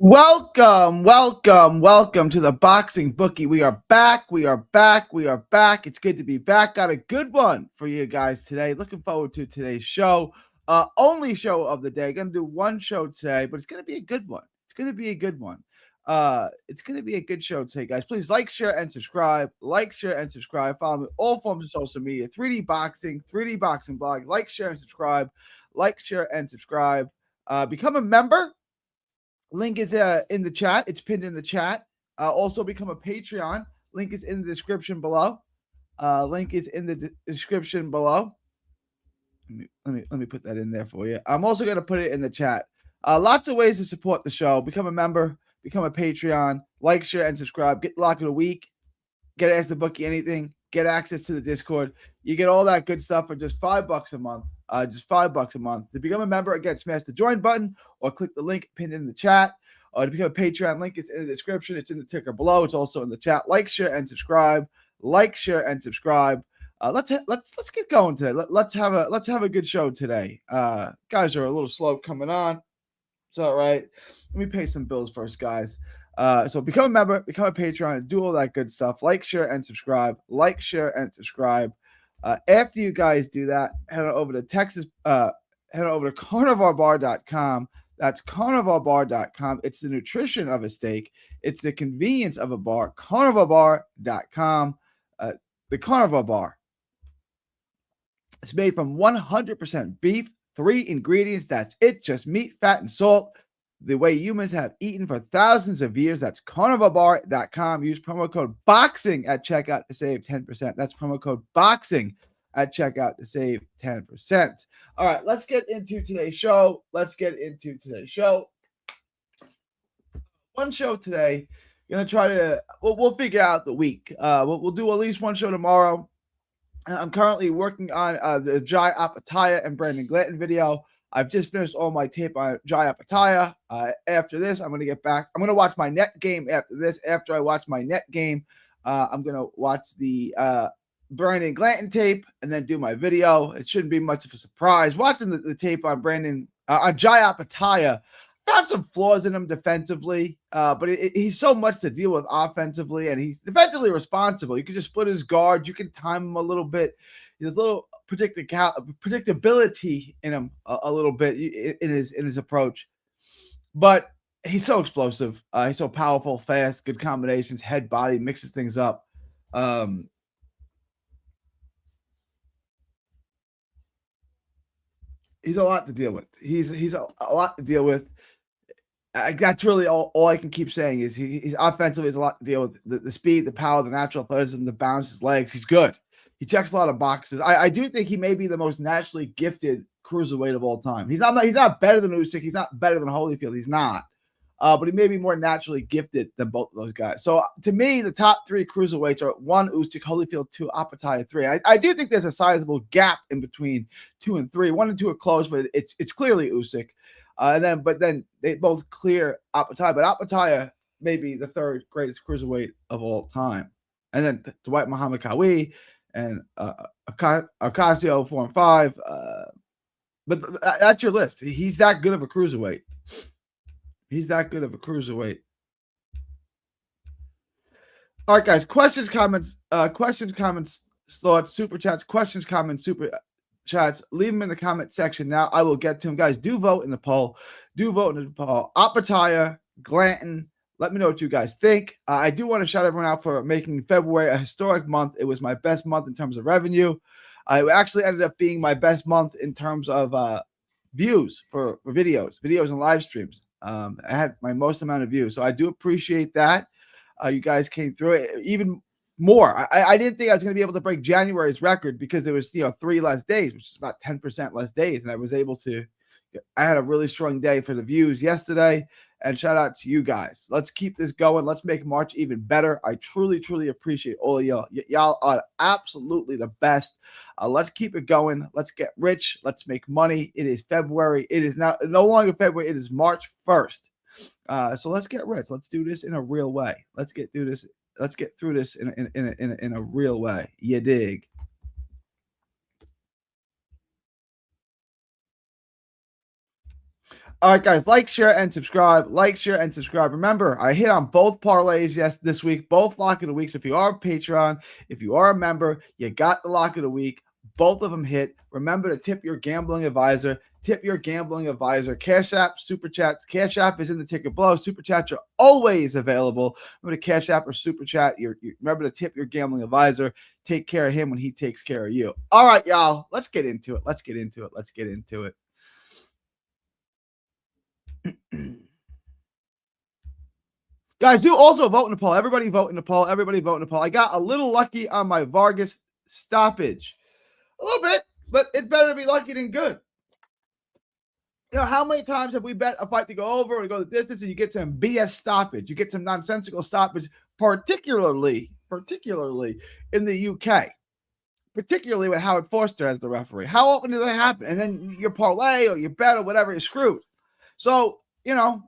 Welcome to the Boxing Bookie. We are back. It's good to be back. Got a good one for you guys today. Looking forward to today's show. Only show of the day. Gonna do one show today, but it's gonna be a good one. It's gonna be a good one. It's gonna be a good show today, guys. Please like, share, and subscribe. Like, share, and subscribe. Follow me all forms of social media. 3D Boxing blog. Like, share, and subscribe. Like, share, and subscribe. Become a member. Link is in the chat. It's pinned in the chat. Also become a Patreon. Link is in the description below. Description below. Let me put that in there for you. I'm also going to put it in the chat. Lots of ways to support the show. Become a member. Become a Patreon. Like, share, and subscribe. Get Lock of the Week. Get Ask the Bookie Anything. Get access to the Discord. You get all that good stuff for just $5 a month. Just $5 a month. To become a member, again, smash the join button or click the link pinned in the chat. To become a Patreon, link is in the description. It's in the ticker below. It's also in the chat. Like, share, and subscribe. Let's get going today. Let's have a good show today. Guys are a little slow coming on. It's all right. Let me pay some bills first, guys. So become a member, become a Patreon, do all that good stuff. Like, share, and subscribe. Like, share, and subscribe. After you guys do that, head on over to carnivorebar.com. That's carnivorebar.com. It's the nutrition of a steak. It's the convenience of a bar. carnivorebar.com. The Carnivore Bar. It's made from 100% beef, 3 ingredients. That's it. Just meat, fat, and salt. The way humans have eaten for thousands of years. That's carnivorebar.com. Use promo code BOXING at checkout to save 10%. That's promo code BOXING at checkout to save 10%. All right, let's get into today's show. One show today. Gonna try to. We'll figure out the week. We'll do at least one show tomorrow. I'm currently working on the Jai Apataya and Brandon Glanton video. I've just finished all my tape on Jai Apataya. After this, I'm going to get back. I'm going to watch my net game after this. After I watch my net game, I'm going to watch the Brandon Glanton tape and then do my video. It shouldn't be much of a surprise. Watching the tape on on Jai Apataya, found some flaws in him defensively, but he's so much to deal with offensively, and he's defensively responsible. You can just split his guard. You can time him a little bit. There's a little predictability in him a little bit in his approach, but he's so explosive. He's so powerful, fast, good combinations, head, body, mixes things up. He's a lot to deal with. He's a lot to deal with. That's really all I can keep saying is he's offensively has a lot to deal with. The speed, the power, the natural athleticism, the bounce, his legs. He's good. He checks a lot of boxes. I do think he may be the most naturally gifted cruiserweight of all time. He's not better than Usyk. He's not better than Holyfield. He's not. But he may be more naturally gifted than both of those guys. So to me, the top 3 cruiserweights are 1, Usyk, Holyfield, 2, Apataya, 3. I do think there's a sizable gap in between 2 and 3. 1 and 2 are close, but it's clearly Usyk. But then they both clear Apataya. But Apataya may be the 3rd greatest cruiserweight of all time. And then Dwight Muhammad Qawi and Ocasio 4 and 5. But that's your list. He's that good of a cruiserweight. All right, guys. Questions, comments, thoughts, super chats, questions, comments, super chats. Leave them in the comment section now. I will get to them, guys. Do vote in the poll. Apataya, Glanton. Let me know what you guys think. I do want to shout everyone out for making February a historic month. It was my best month in terms of revenue. It actually ended up being my best month in terms of views for videos and live streams. I had my most amount of views, so I do appreciate that. You guys came through it even more. I didn't think I was going to be able to break January's record because there was 3 less days, which is about 10% less days, and I was able to. I had a really strong day for the views yesterday, and shout out to you guys. Let's keep this going. Let's make March even better. I truly, truly appreciate all of y'all. Y'all are absolutely the best. Let's keep it going. Let's get rich. Let's make money. It is February. It is now no longer February. It is March 1st. So let's get rich. Let's do this in a real way. Let's get through this in a real way. You dig? All right, guys, like, share, and subscribe. Like, share, and subscribe. Remember, I hit on both parlays this week, both lock of the week. So if you are a Patreon, if you are a member, you got the lock of the week. Both of them hit. Remember to tip your gambling advisor. Tip your gambling advisor. Cash App, Super Chats. Cash App is in the ticket below. Super Chats are always available. Remember to Cash App or Super Chat. Remember to tip your gambling advisor. Take care of him when he takes care of you. All right, y'all. Let's get into it. Let's get into it. Let's get into it. Guys, do also vote in the poll. Everybody vote in the poll. Everybody vote in the poll. I got a little lucky on my Vargas stoppage. A little bit, but it's better to be lucky than good. You know, how many times have we bet a fight to go over or to go the distance and you get some BS stoppage? You get some nonsensical stoppage, particularly in the UK, particularly with Howard Forster as the referee. How often does that happen? And then your parlay or your bet or whatever is screwed. So, you know,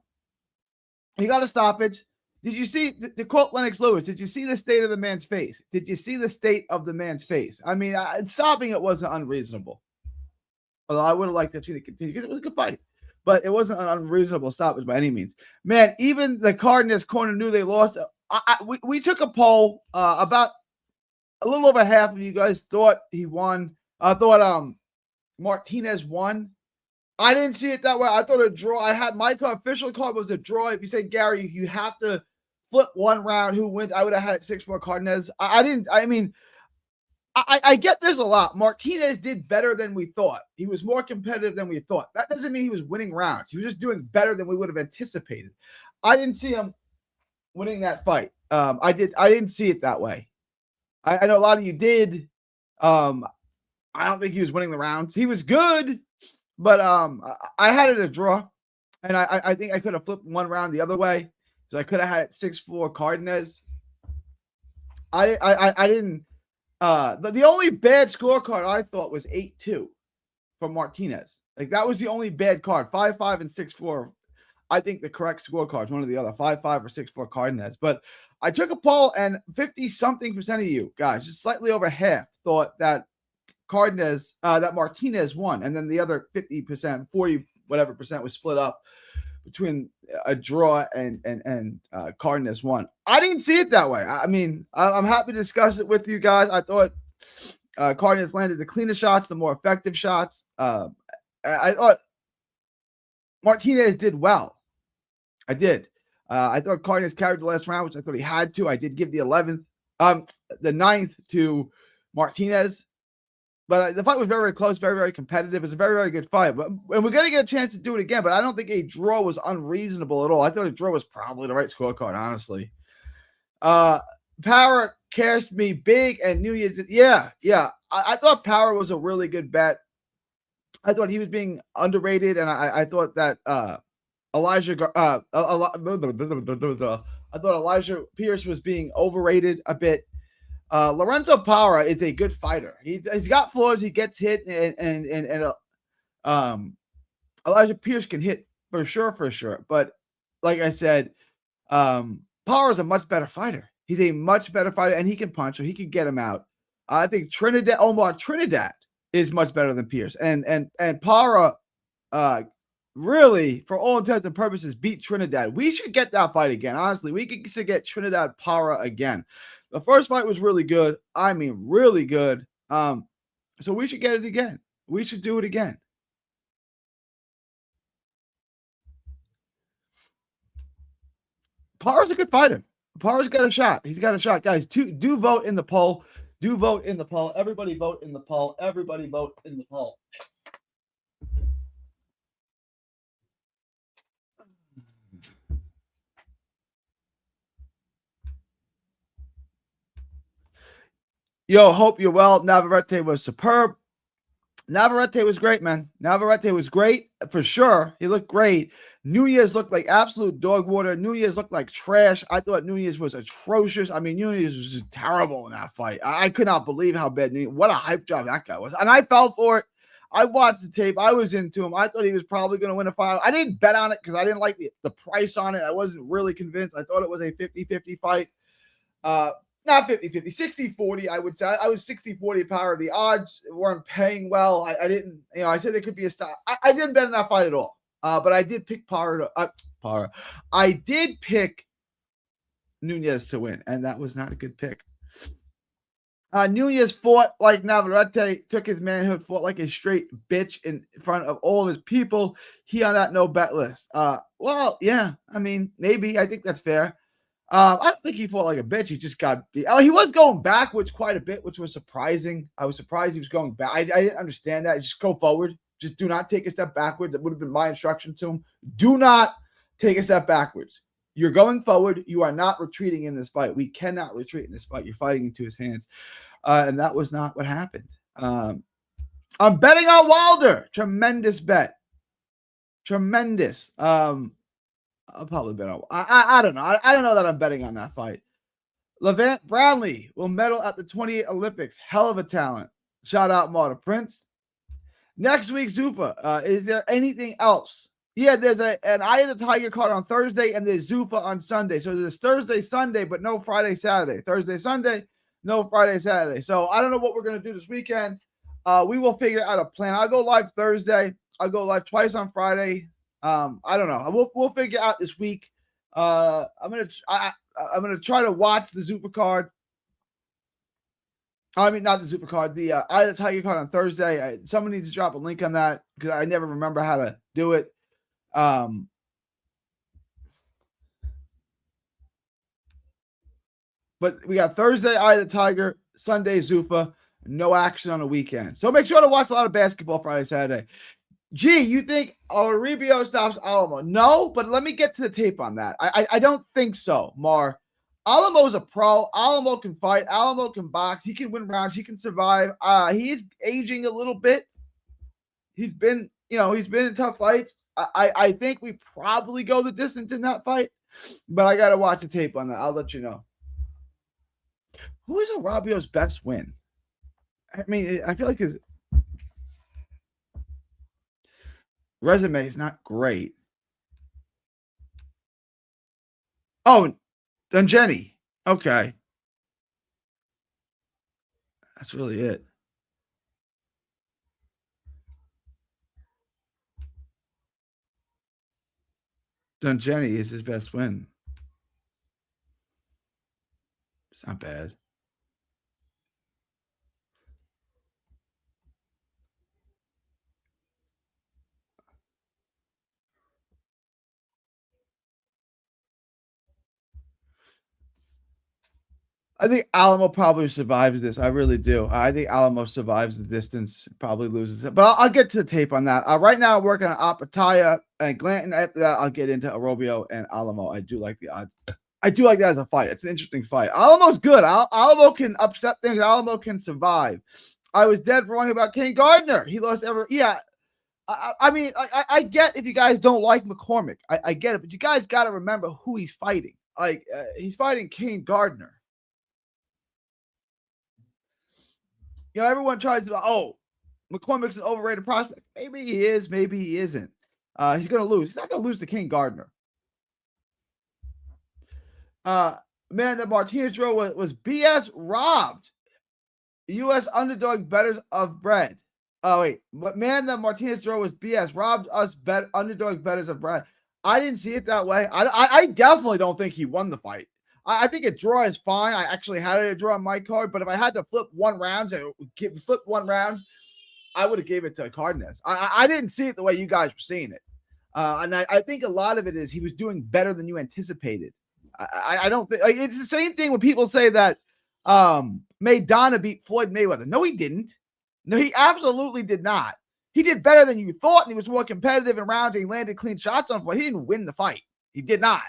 you got a stoppage. Did you see the quote Lennox Lewis? Did you see the state of the man's face? Did you see the state of the man's face? I mean, stopping it wasn't unreasonable. Although I would have liked to have seen it continue because it was a good fight. But it wasn't an unreasonable stoppage by any means. Man, even the Cardinals corner knew they lost. We took a poll. About a little over half of you guys thought he won. I thought Martinez won. I didn't see it that way. I thought a draw. I had my official card was a draw. If you say, Gary, you have to flip one round, who wins? I would have had it 6-4 Cardinals. I didn't. I mean, I get there's a lot. Martinez did better than we thought. He was more competitive than we thought. That doesn't mean he was winning rounds. He was just doing better than we would have anticipated. I didn't see him winning that fight. I didn't see it that way. I know a lot of you did. I don't think he was winning the rounds. He was good. But I had it a draw, and I think I could have flipped one round the other way, so I could have had it 6-4 Cardinals. I didn't. The only bad scorecard I thought was 8-2 from Martinez. Like that was the only bad card. 5-5 and 6-4. I think the correct scorecards, one or the other, 5-5 or 6-4 Cardinals. But I took a poll, and 50-something% of you guys, just slightly over half, thought that Cardinals, that Martinez won, and then the other 50%, 40 whatever percent was split up between a draw and Cardinals won. I didn't see it that way. I mean, I'm happy to discuss it with you guys. I thought Cardinals landed the cleaner shots, the more effective shots. I thought Martinez did well. I did. I thought Cardinals carried the last round, which I thought he had to. I did give the 9th to Martinez. But the fight was very, very close, very, very competitive. It was a very, very good fight. And we're going to get a chance to do it again, but I don't think a draw was unreasonable at all. I thought a draw was probably the right scorecard, honestly. Power cashed me big and New Year's. Yeah. I thought Power was a really good bet. I thought he was being underrated, and I thought that Elijah Pierce was being overrated a bit. Lorenzo Parra is a good fighter. He's got flaws. He gets hit, and Elijah Pierce can hit for sure. But like I said, Parra is a much better fighter. He's a much better fighter, and he can punch, so he can get him out. I think Omar Trinidad is much better than Pierce, and Parra, really, for all intents and purposes, beat Trinidad. We should get that fight again. Honestly, we should get Trinidad Parra again. The first fight was really good. I mean, really good. So we should get it again. We should do it again. Parra's a good fighter. Parra's got a shot. He's got a shot. Guys, do vote in the poll. Do vote in the poll. Everybody vote in the poll. Everybody vote in the poll. Yo, hope you're well. Navarrete was superb. Navarrete was great, man. Navarrete was great for sure. He looked great. Nunez looked like absolute dog water. Nunez looked like trash. I thought Nunez was atrocious. I mean, Nunez was just terrible in that fight. I could not believe how bad Nunez. What a hype job that guy was. And I fell for it. I watched the tape. I was into him. I thought he was probably going to win a fight. I didn't bet on it because I didn't like the price on it. I wasn't really convinced. I thought it was a 50-50 fight. Not 50-50, 60-40, I would say. I was 60-40 power. The odds weren't paying well. I didn't, I said there could be a stop. I didn't bet on that fight at all. But I did pick I did pick Nunez to win, and that was not a good pick. Nunez fought like Navarrete, took his manhood, fought like a straight bitch in front of all of his people. He on that no bet list. Well, yeah, I mean, maybe. I think that's fair. I don't think he fought like a bitch. He just got beat. Oh, he was going backwards quite a bit, which was surprising. I was surprised he was going back. I didn't understand that. Just go forward. Just do not take a step backwards. That would have been my instruction to him. Do not take a step backwards. You're going forward. You are not retreating in this fight. We cannot retreat in this fight. You're fighting into his hands. And that was not what happened. I'm betting on Wilder. Tremendous bet. Tremendous. I'll probably bet on. I don't know. I don't know that I'm betting on that fight. Levant Brownlee will medal at the 28 Olympics. Hell of a talent. Shout out Marta Prince. Next week, Zuffa. Is there anything else? Yeah, there's an Eye of the Tiger card on Thursday, and there's Zuffa on Sunday. So there's Thursday, Sunday, but no Friday, Saturday. Thursday, Sunday, no Friday, Saturday. So I don't know what we're going to do this weekend. We will figure out a plan. I'll go live Thursday. I'll go live twice on Friday. I don't know. We'll figure out this week. I'm gonna try to watch the Zuffa card. I mean, not the Zuffa card. The Eye of the Tiger card on Thursday. Someone needs to drop a link on that because I never remember how to do it. But we got Thursday, Eye of the Tiger, Sunday, Zuffa, no action on the weekend. So make sure to watch a lot of basketball Friday, Saturday. Gee, you think Rubio stops Alamo? No, but let me get to the tape on that. I don't think so, Mar. Alamo's a pro. Alamo can fight. Alamo can box. He can win rounds. He can survive. He is aging a little bit. He's been in tough fights. I think we probably go the distance in that fight, but I got to watch the tape on that. I'll let you know. Who is Rubio's best win? I mean, I feel like his resume is not great. Oh, Dungenny. Okay. That's really it. Dungenny is his best win. It's not bad. I think Alamo probably survives this. I really do. I think Alamo survives the distance, probably loses it. But I'll get to the tape on that. Right now, I'm working on Apataya and Glanton. After that, I'll get into Arobio and Alamo. I do like the odds. I do like that as a fight. It's an interesting fight. Alamo's good. Alamo can upset things. Alamo can survive. I was dead wrong about Kane Gardner. He lost ever. Yeah. I mean, I get if you guys don't like McCormick. I get it. But you guys got to remember who he's fighting. He's fighting Kane Gardner. You know, everyone tries to, McCormick's an overrated prospect. Maybe he is, maybe he isn't. He's going to lose. He's not going to lose to King Gardner. Man, that Martinez draw was BS robbed. U.S. underdog bettors of bread. Oh, wait. But man, that Martinez draw was BS. Robbed us underdog bettors of bread. I didn't see it that way. I definitely don't think he won the fight. I think a draw is fine. I actually had a draw on my card, but if I had to flip one round, I would have gave it to Cardenas. I didn't see it the way you guys were seeing it. And I think a lot of it is he was doing better than you anticipated. I don't think it's the same thing when people say that Maidana beat Floyd Mayweather. No, he didn't. No, he absolutely did not. He did better than you thought, and he was more competitive in rounds, and he landed clean shots on Floyd. He didn't win the fight. He did not.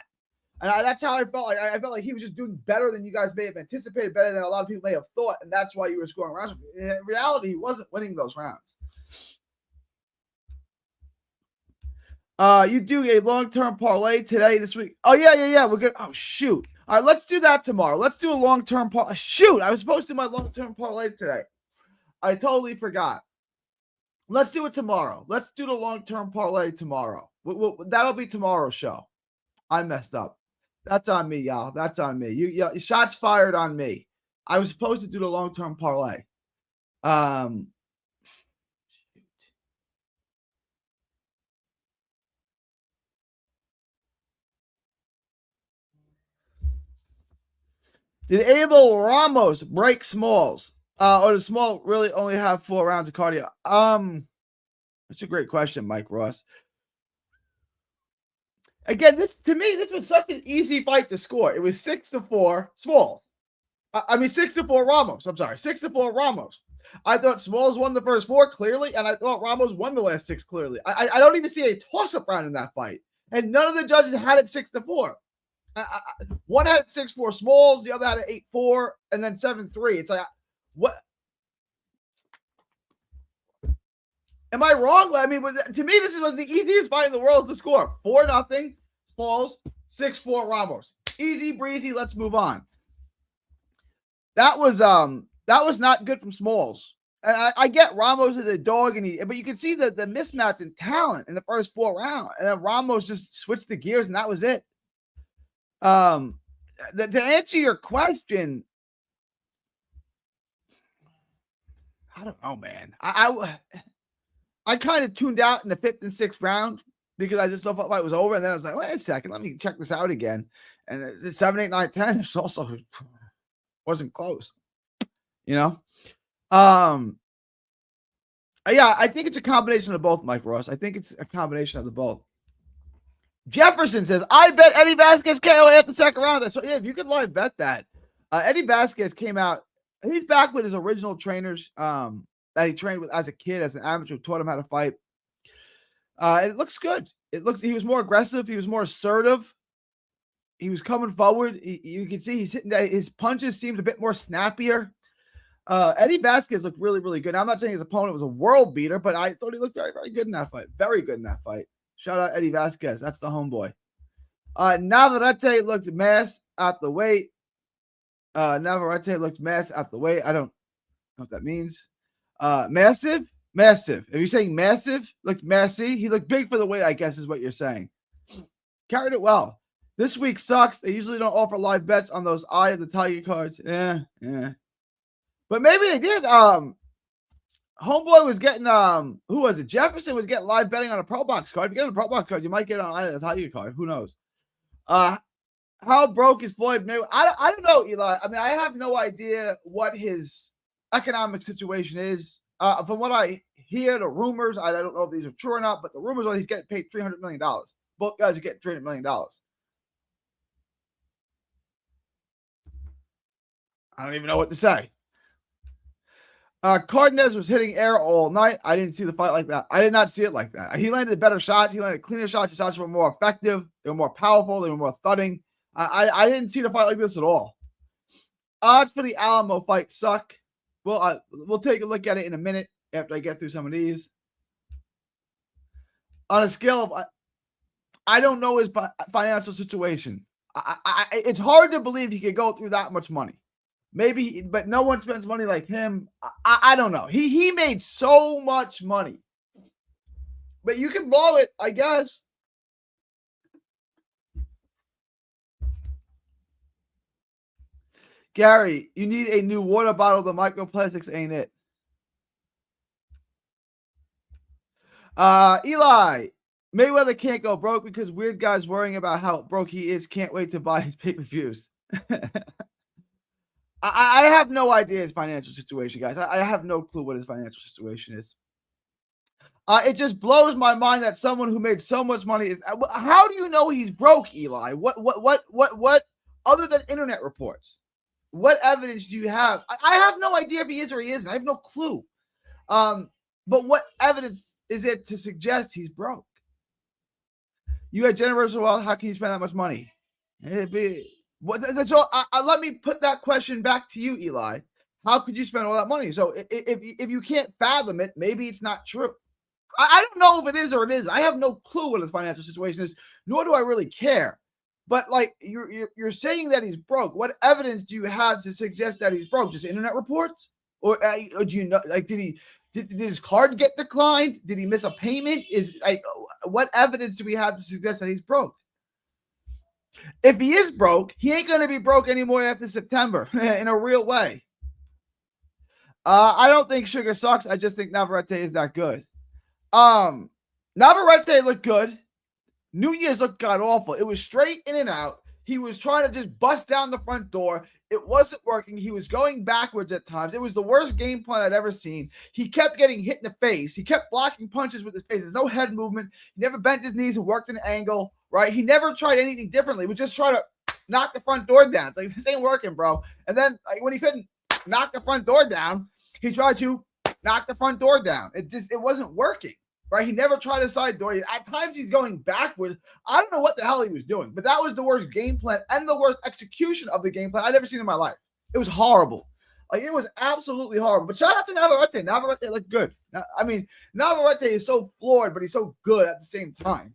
And that's how I felt. I felt like he was just doing better than you guys may have anticipated, better than a lot of people may have thought, and that's why you were scoring rounds. In reality, he wasn't winning those rounds. You do a long-term parlay today, this week. Oh, yeah. We're good. Oh, shoot. All right, let's do that tomorrow. Let's do a long-term parlay. Shoot, I was supposed to do my long-term parlay today. I totally forgot. Let's do it tomorrow. Let's do the long-term parlay tomorrow. That'll be tomorrow's show. I messed up. That's on me, y'all. That's on me. You shots fired on me. I was supposed to do the long-term parlay. Did Abel Ramos break Smalls? Or does Small really only have 4 rounds of cardio? That's a great question, Mike Ross. Again, this was such an easy fight to score. It was 6-4 Smalls. 6-4 Ramos. I'm sorry, 6-4 Ramos. I thought Smalls won the first 4 clearly, and I thought Ramos won the last 6 clearly. I don't even see a toss-up round in that fight, and none of the judges had it 6-4. One had 6-4 Smalls, the other had it 8-4, and then 7-3. It's like, what? Am I wrong? I mean, to me, this was the easiest fight in the world to score. 4-0 Smalls, 6-4 Ramos. Easy breezy. Let's move on. That was not good from Smalls. And I get Ramos is a dog, but you can see the mismatch in talent in the first 4 rounds, and then Ramos just switched the gears, and that was it. To answer your question, I don't know, man. I kind of tuned out in the 5th and 6th round because I just thought the fight was over, and then I was like, wait a second, let me check this out again. And the 7, 8, 9, 10, it's also wasn't close, you know. Yeah, I think it's a combination of both, Mike Ross. I think it's a combination of the both. Jefferson says, I bet Eddie Vasquez KO after the 2nd round. So yeah, if you could live bet that. Eddie Vasquez came out. He's back with his original trainers that he trained with as a kid, as an amateur, taught him how to fight. It looks good. He was more aggressive. He was more assertive. He was coming forward. You can see he's hitting that. His punches seemed a bit more snappier. Eddie Vasquez looked really, really good. Now, I'm not saying his opponent was a world beater, but I thought he looked very, very good in that fight. Very good in that fight. Shout out Eddie Vasquez. That's the homeboy. Navarrete looked mass at the weight. Navarrete looked mass at the weight. I don't know what that means. Massive. If you're saying massive, looked massy. He looked big for the weight, I guess is what you're saying. Carried it well. This week sucks. They usually don't offer live bets on those Eye of the Tiger cards. Yeah. But maybe they did. Homeboy was getting who was it? Jefferson was getting live betting on a Pro Box card. If you get a Pro Box card, you might get on Eye of the Tiger card. Who knows? How broke is Floyd Mayweather? I don't know, Eli. I mean, I have no idea what his economic situation is. From what I hear, the rumors, I don't know if these are true or not, but the rumors are he's getting paid $300 million. Both guys are getting $300 million. I don't even know what to say. Cardenas was hitting air all night. I didn't see the fight like that. I did not see it like that. He landed better shots. He landed cleaner shots. His shots were more effective. They were more powerful. They were more thudding. I didn't see the fight like this at all. Odds for the Alamo fight suck. Well, we'll take a look at it in a minute after I get through some of these. On a scale of, I don't know his financial situation. It's hard to believe he could go through that much money. Maybe, but no one spends money like him. I don't know. He made so much money. But you can blow it, I guess. Gary, you need a new water bottle. The microplastics ain't it. Eli, Mayweather can't go broke because weird guys worrying about how broke he is can't wait to buy his pay-per-views. I have no idea his financial situation, guys. I have no clue what his financial situation is. It just blows my mind that someone who made so much money is. How do you know he's broke, Eli? What? Other than internet reports, what evidence do you have? I have no idea if he is or he isn't. I have no clue. But what evidence is it to suggest he's broke? You had generational wealth. How can you spend that much money? So let me put that question back to you, Eli. How could you spend all that money? So if you can't fathom it, maybe it's not true. I don't know if it is or it isn't. I have no clue what his financial situation is, nor do I really care. But like you're saying that he's broke. What evidence do you have to suggest that he's broke? Just internet reports, or do you know? Like, did his card get declined? Did he miss a payment? What evidence do we have to suggest that he's broke? If he is broke, he ain't going to be broke anymore after September in a real way. I don't think Sugar sucks. I just think Navarrete is that good. Navarrete looked good. Nunez looked god awful. It was straight in and out. He was trying to just bust down the front door. It wasn't working. He was going backwards at times. It was the worst game plan I'd ever seen. He kept getting hit in the face. He kept blocking punches with his face. There's no head movement. He never bent his knees and worked an angle, right? He never tried anything differently. He was just trying to knock the front door down. It's like, this ain't working, bro. And then when he couldn't knock the front door down, he tried to knock the front door down. It wasn't working. Right? He never tried a side door. At times he's going backwards. I don't know what the hell he was doing, but that was the worst game plan and the worst execution of the game plan I'd ever seen in my life. It was horrible. Like, it was absolutely horrible. But shout out to Navarrete. Navarrete looked good. I mean, Navarrete is so floored, but he's so good at the same time.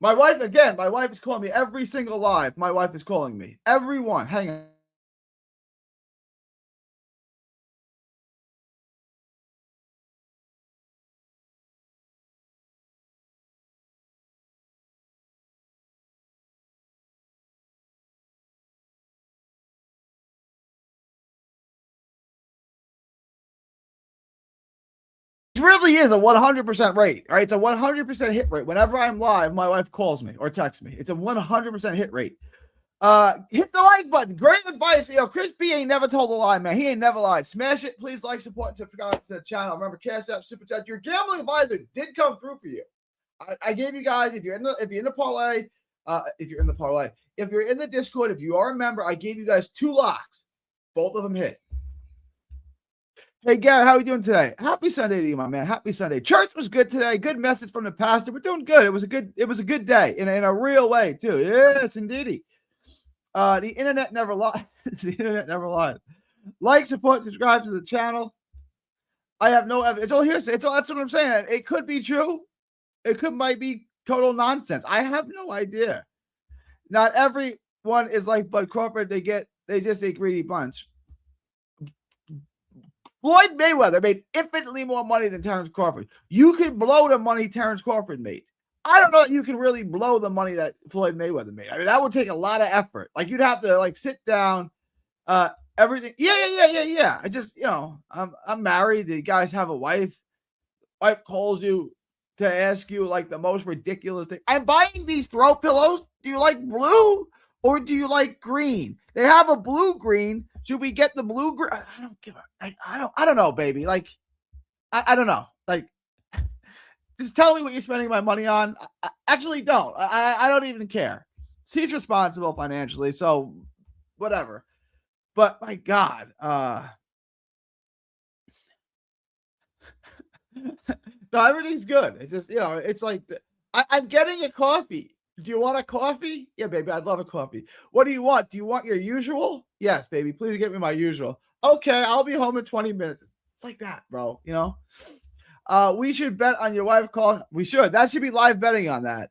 My wife is calling me every single live. My wife is calling me. Everyone. Hang on. Really is a 100% rate, right? It's a 100% hit rate. Whenever I'm live, my wife calls me or texts me. It's a 100% hit rate. Hit the like button. Great advice. Chris B ain't never told a lie, man. He ain't never lied. Smash it. Please like, support, and subscribe to the channel. Remember, Cash App, Super Chat. Your gambling advisor did come through for you. I gave you guys, if you're in the parlay, if you're in the Discord, if you are a member, I gave you guys 2 locks. Both of them hit. Hey, Garrett, how are you doing today? Happy Sunday to you, my man. Happy Sunday. Church was good today. Good message from the pastor. We're doing good. It was a good day in a real way, too. Yes, indeedy. The internet never lied. The internet never lied. Like, support, subscribe to the channel. I have no evidence. It's all hearsay. That's what I'm saying. It could be true. It might be total nonsense. I have no idea. Not everyone is like Bud Crawford. They just a greedy bunch. Floyd Mayweather made infinitely more money than Terrence Crawford. You can blow the money Terrence Crawford made. I don't know that you can really blow the money that Floyd Mayweather made. I mean, that would take a lot of effort. Like, you'd have to sit down, everything. Yeah. I just, I'm married. You guys have a wife. Wife calls you to ask you the most ridiculous thing. I'm buying these throw pillows. Do you like blue or do you like green? They have a blue green. Should we get the blue green? I don't give a. I don't know, baby. I don't know. Just tell me what you're spending my money on. I actually don't. I don't even care. He's responsible financially, so whatever. But my God, no, everything's good. It's just it's like I'm getting a coffee. Do you want a coffee? Yeah, baby, I'd love a coffee. What do you want? Do you want your usual? Yes, baby. Please get me my usual. Okay, I'll be home in 20 minutes. It's like that, bro. We should bet on your wife calling. We should. That should be live betting on that.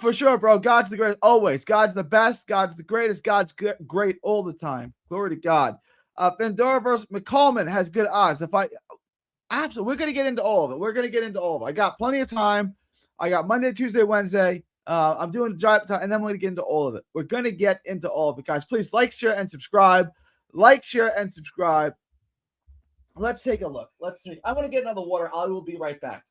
For sure, bro. God's the greatest. Always. God's the best. God's the greatest. God's great all the time. Glory to God. Pandora versus McCollman has good odds. Absolutely. We're going to get into all of it. I got plenty of time. I got Monday, Tuesday, Wednesday. I'm doing the giant time, and then we're going to get into all of it. We're going to get into all of it, guys. Please like, share, and subscribe. Like, share, and subscribe. Let's take a look. I'm going to get another water. I will be right back.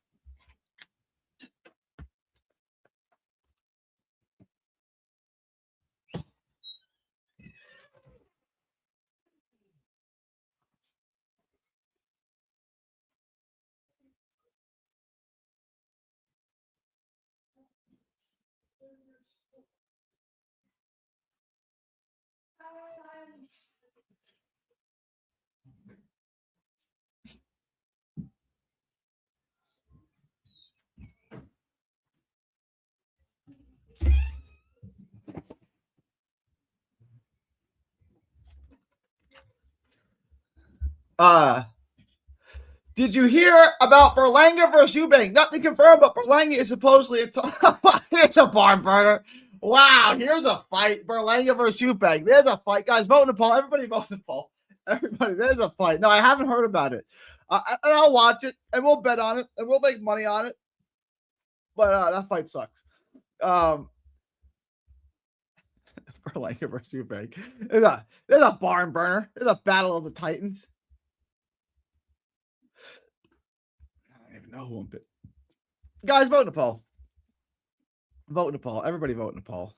Did you hear about Berlanga versus Eubank? Nothing confirmed, but Berlanga is supposedly it's a barn burner. Wow, here's a fight. Berlanga versus Eubank. There's a fight. Guys, vote in the poll. Everybody vote in the poll. Everybody, there's a fight. No, I haven't heard about it. And I'll watch it, and we'll bet on it, and we'll make money on it. But that fight sucks. Berlanga versus Eubank. There's a barn burner. There's a battle of the Titans. I don't even know who I'm picking. Guys, vote in the poll. Vote in the poll. Everybody vote in the poll.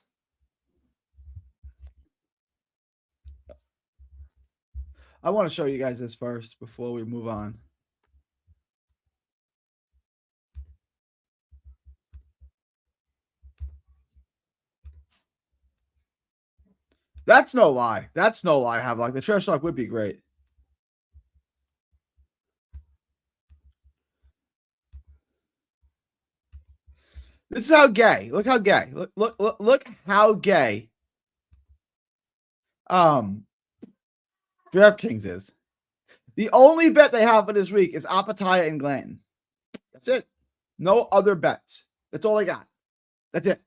I want to show you guys this first before we move on. That's no lie. That's no lie, Havelock. The trash talk would be great. This is how gay. Look how gay. Look how gay. DraftKings is. The only bet they have for this week is Apataya and Glanton. That's it. No other bets. That's all I got. That's it.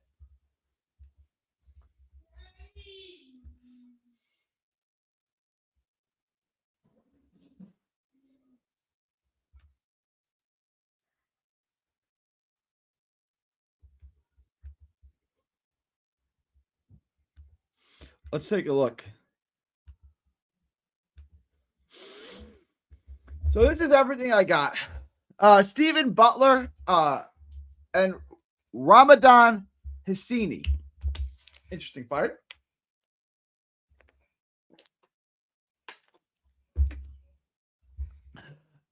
Let's take a look. So this is everything I got. Stephen Butler and Ramadan Hassini. Interesting fight.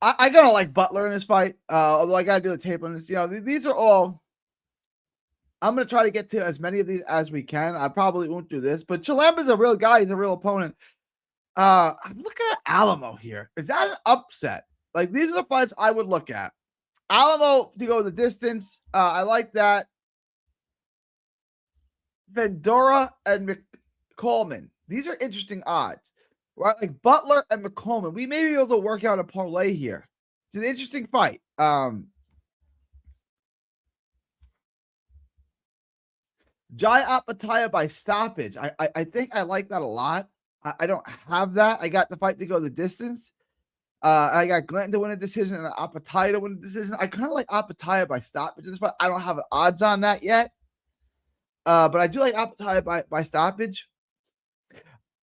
I gotta like Butler in this fight. Although I gotta do the tape on this. You know, these are all. I'm gonna try to get to as many of these as we can. I probably won't do this, but Chilamba's a real guy. He's a real opponent. I'm looking at Alamo here. Is that an upset? Like, these are the fights I would look at. Alamo to go the distance. I like that. Vendora and McColeman. These are interesting odds. Right? Like Butler and McColeman. We may be able to work out a parlay here. It's an interesting fight. Jai Apataya by stoppage. I think I like that a lot. I don't have that. I got the fight to go the distance. I got Glanton to win a decision and Apataya to win a decision. I kind of like Apataya by stoppage. But I don't have odds on that yet. But I do like Apataya by stoppage.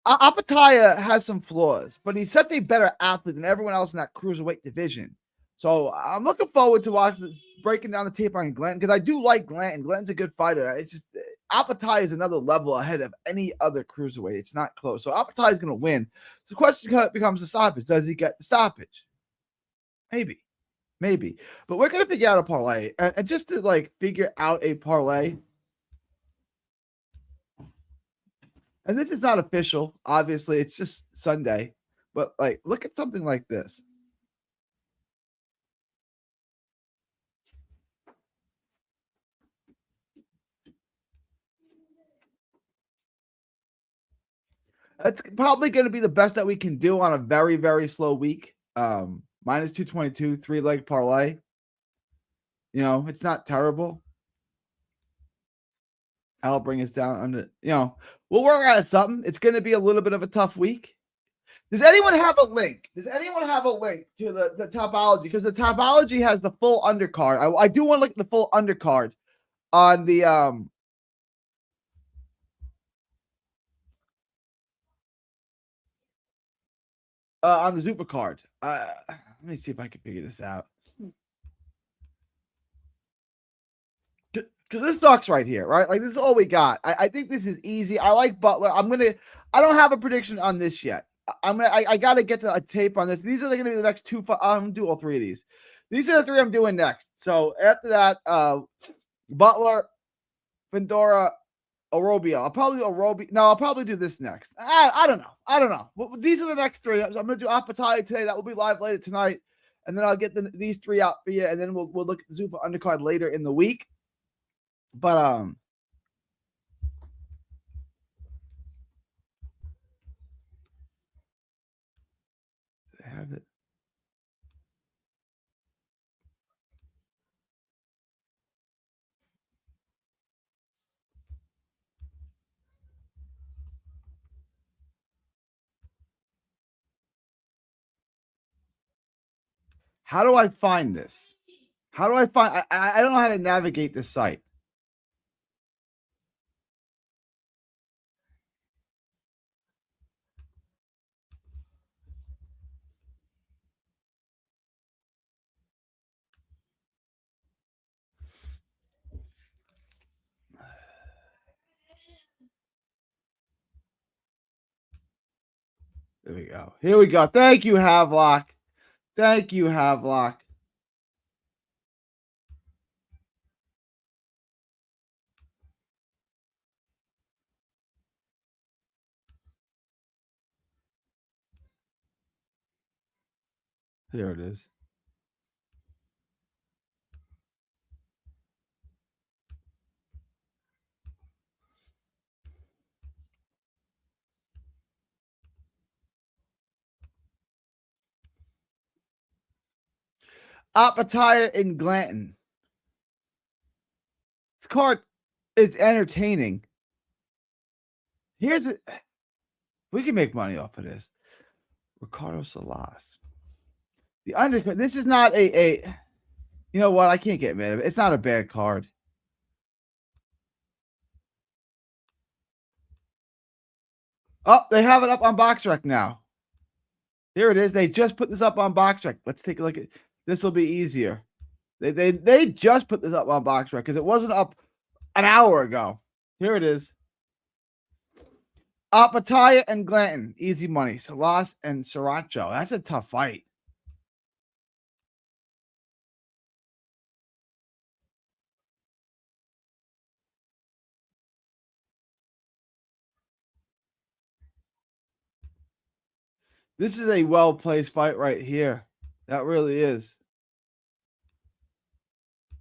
Apataya has some flaws, but he's such a better athlete than everyone else in that cruiserweight division. So I'm looking forward to watching this, breaking down the tape on Glanton, because I do like Glanton. Glanton's a good fighter. It's just Apataya is another level ahead of any other cruiserweight. It's not close. So Apataya is going to win. So the question becomes the stoppage. Does he get the stoppage? Maybe. But we're going to figure out a parlay. And just to like figure out a parlay, and this is not official, obviously, it's just Sunday. But like, look at something like this. That's probably going to be the best that we can do on a very, very slow week. Minus 222, 3-leg parlay. You know, it's not terrible. I'll bring us down under, we'll work out something. It's going to be a little bit of a tough week. Does anyone have a link? To the Topology? Because the Topology has the full undercard. I do want to look at the full undercard on the Zupa card. Let me see if I can figure this out. Because this sucks right here, right? Like, this is all we got. I think this is easy. I like Butler. I don't have a prediction on this yet. I gotta get to a tape on this. These are gonna be the next two. I'm gonna do all three of these. These are the three I'm doing next. So after that, Butler, Vendora, Orobio. I'll probably do this next. I don't know. These are the next three. I'm gonna do Apataya today. That will be live later tonight, and then I'll get these three out for you, and then we'll look at the Zupa undercard later in the week. But I have it. How do I find this? How do I find? I don't know how to navigate this site. There we go. Here we go. Thank you, Havelock. Thank you, Havelock. There it is. Appetite in Glanton. This card is entertaining. Here's it. We can make money off of this. Ricardo Salas. The undercard. This is not a. You know what? I can't get mad at it. It's not a bad card. Oh, they have it up on BoxRec now. Here it is. They just put this up on BoxRec. Let's take a look at this. Will be easier. They just put this up on BoxRec because it wasn't up an hour ago. Here it is. Apataya and Glanton, easy money. Salas and Sriracha. That's a tough fight. This is a well-placed fight right here. That really is.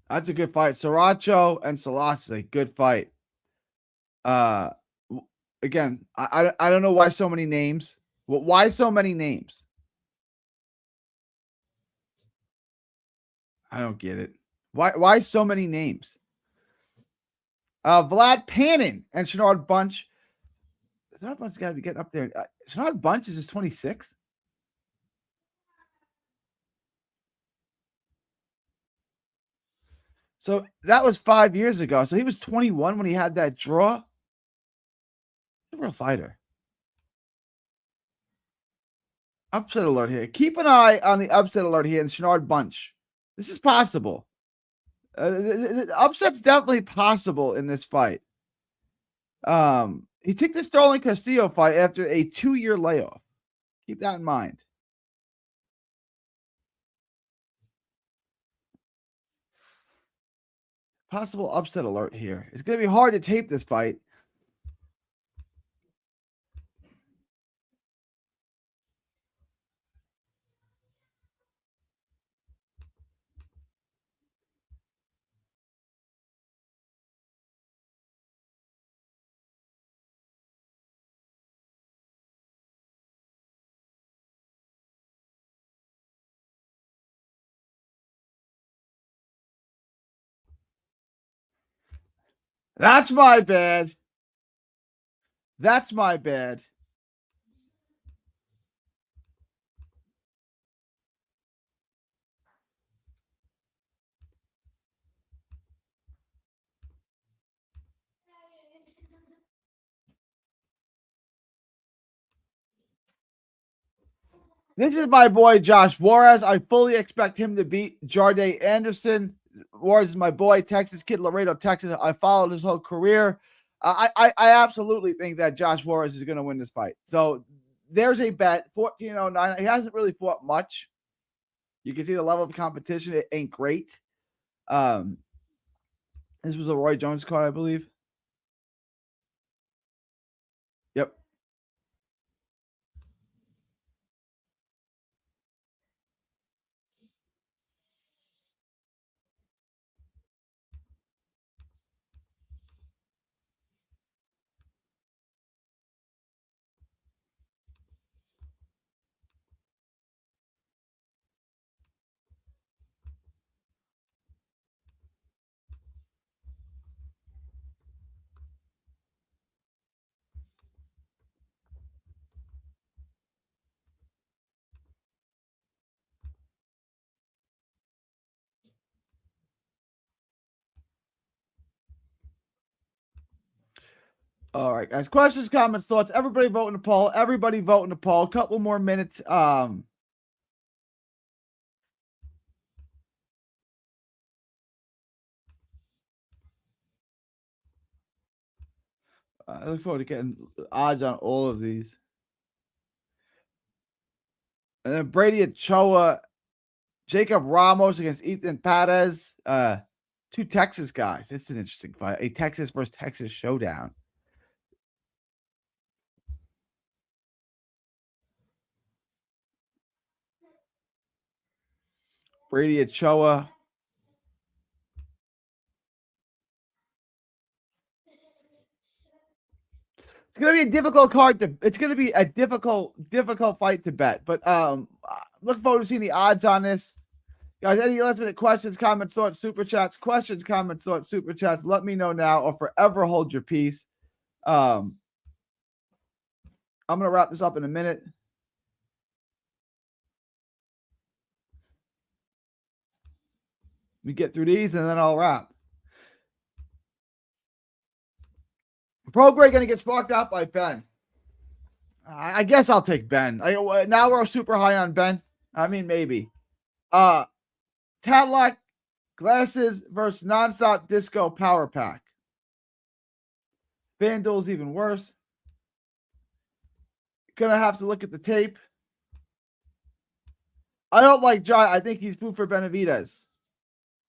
That's a good fight. Sriracha and Salas is a good fight. Again, I don't know why so many names. Why so many names? I don't get it. Why so many names? Vlad Panin and Shenard Bunch. Shenard Bunch got to be getting up there. Shenard Bunch is just 26. So that was 5 years ago. So he was 21 when he had that draw. He's a real fighter. Upset alert here. Keep an eye on the upset alert here in Shenard Bunch. This is possible. Upset's definitely possible in this fight. He took the Sterling Castillo fight after a 2-year layoff. Keep that in mind. Possible upset alert here. It's going to be hard to tape this fight. That's my bad. That's my bad. This is my boy Josh Juarez. I fully expect him to beat Jardine Anderson. Juarez is my boy, Texas kid, Laredo, Texas. I followed his whole career. I absolutely think that Josh Juarez is going to win this fight. So there's a bet, 1409. He hasn't really fought much. You can see the level of competition. It ain't great. This was a Roy Jones card, I believe. Yep. All right, guys. Questions, comments, thoughts. Everybody vote in the poll. Everybody vote in the poll. A couple more minutes. I look forward to getting odds on all of these. And then Brady Ochoa, Jacob Ramos against Ethan Perez. Two Texas guys. It's an interesting fight. A Texas versus Texas showdown. Brady Ochoa. It's gonna be a difficult card it's gonna be a difficult fight to bet. But look forward to seeing the odds on this. Guys, any last minute questions, comments, thoughts, super chats, questions, comments, thoughts, super chats, let me know now or forever hold your peace. I'm gonna wrap this up in a minute. We get through these and then I'll wrap. Prograde going to get sparked out by Ben. I guess I'll take Ben. Now we're super high on Ben. I mean, maybe. Tadlock glasses versus nonstop disco power pack. FanDuel's even worse. Gonna have to look at the tape. I don't like Jai. I think he's food for Benavidez.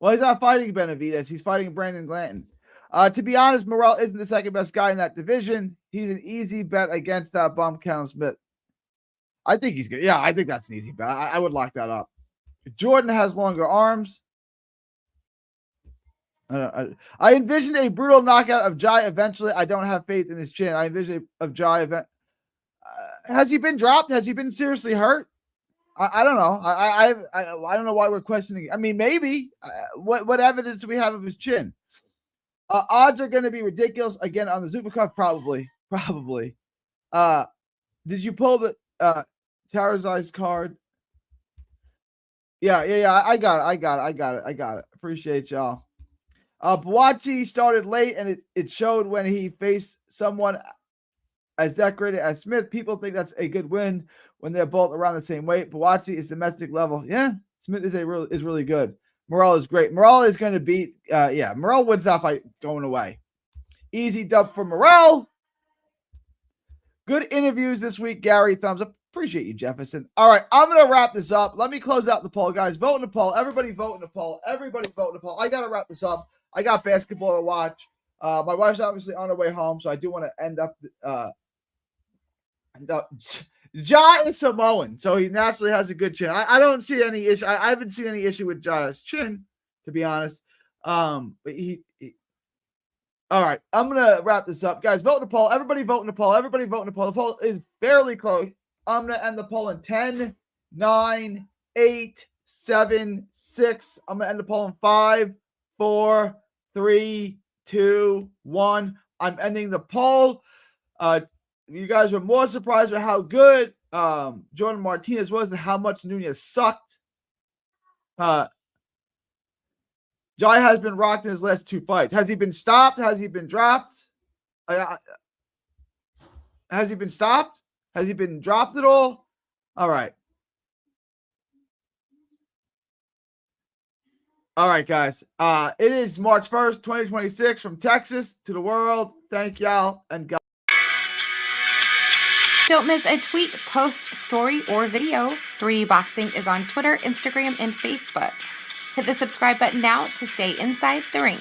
Well, he's not fighting Benavidez. He's fighting Brandon Glanton. To be honest, Morrell isn't the second best guy in that division. He's an easy bet against that bum Callum Smith. I think he's good. Yeah, I think that's an easy bet. I would lock that up. Jordan has longer arms. I envision a brutal knockout of Jai eventually. I don't have faith in his chin. I envision of Jai event. Has he been dropped? Has he been seriously hurt? I don't know. I don't know why we're questioning. I mean, maybe. What evidence do we have of his chin? Odds are going to be ridiculous again on the Supercard. Probably. Did you pull the Charizard's card? Yeah. I got it. Appreciate y'all. Buatsi started late, and it showed when he faced someone as decorated as Smith. People think that's a good win when they're both around the same weight. Buatsi is domestic level. Yeah, Smith is really good. Morrell is great. Morrell is going to beat. Morrell wins that fight going away. Easy dub for Morrell. Good interviews this week, Gary. Thumbs up. Appreciate you, Jefferson. All right, I'm going to wrap this up. Let me close out the poll, guys. Vote in the poll. Everybody vote in the poll. I got to wrap this up. I got basketball to watch. My wife's obviously on her way home, so I do want to end up. Ja is Samoan, so he naturally has a good chin. I don't see any issue. I haven't seen any issue with Ja's chin, to be honest. But he all right, I'm gonna wrap this up, guys. Vote in the poll. Everybody vote in the poll. The poll is fairly close. I'm gonna end the poll in 10, 9, 8, 7, 6. I'm gonna end the poll in 5, 4, 3, 2, 1. I'm ending the poll. You guys were more surprised with how good Jordan Martinez was than how much Nunez sucked. Jai has been rocked in his last 2 fights. Has he been stopped? Has he been dropped? Has he been stopped? Has he been dropped at all? All right. All right, guys. It is March 1st, 2026 from Texas to the world. Thank y'all and God. Don't miss a tweet, post, story, or video. 3D Boxing is on Twitter, Instagram, and Facebook. Hit the subscribe button now to stay inside the ring.